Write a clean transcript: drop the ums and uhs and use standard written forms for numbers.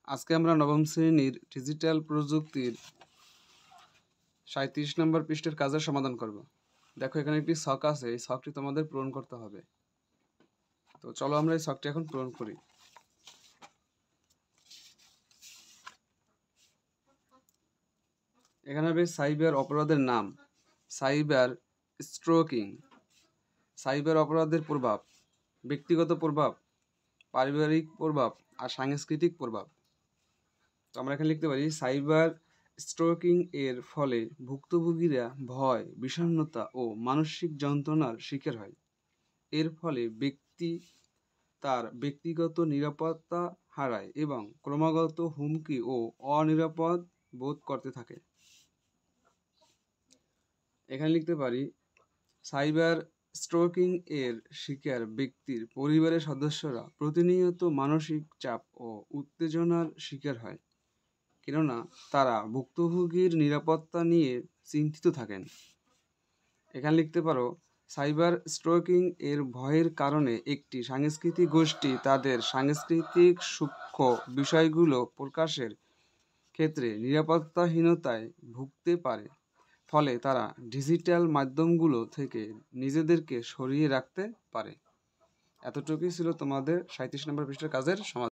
আজকে আমরা নবম শ্রেণীর ডিজিটাল প্রযুক্তির 37 নম্বর পৃষ্ঠের কাজের সমাধান করব। দেখো এখানে একটি ছক আছে, এই ছকটি তোমাদের পূরণ করতে হবে। তো চলো আমরা এই ছকটি এখন পূরণ করি। এখানে হবে সাইবার অপরাধের নাম, সাইবার স্ট্রোকিং, সাইবার অপরাধের প্রভাব, ব্যক্তিগত প্রভাব, পারিবারিক প্রভাব আর সাংস্কৃতিক প্রভাব। তো আমরা এখানে লিখতে পারি সাইবার স্ট্রোকিং এর ফলে ভুক্তভোগীরা ভয়, বিষণ্ণতা ও মানসিক যন্ত্রণার শিকার হয়। এর ফলে ব্যক্তি তার ব্যক্তিগত নিরাপত্তা হারায় এবং ক্রমাগত হুমকি ও অনিরাপদ বোধ করতে থাকে। এখানে লিখতে পারি সাইবার স্ট্রোকিং এর শিকার ব্যক্তির পরিবারের সদস্যরা প্রতিনিয়ত মানসিক চাপ ও উত্তেজনার শিকার হয়, কেননা তারা ভুক্তভোগীর নিরাপত্তা নিয়ে চিন্তিত থাকেন। এখানে লিখতে পারো সাইবার স্ট্রোকিং এর ভয়ের কারণে একটি সাংস্কৃতিক গোষ্ঠী তাদের সাংস্কৃতিক সূক্ষ্ম বিষয়গুলো প্রকাশের ক্ষেত্রে নিরাপত্তাহীনতায় ভুগতে পারে, ফলে তারা ডিজিটাল মাধ্যমগুলো থেকে নিজেদেরকে সরিয়ে রাখতে পারে। এতটুকুই ছিল তোমাদের 37 নম্বর পৃষ্ঠার কাজের সমাধান।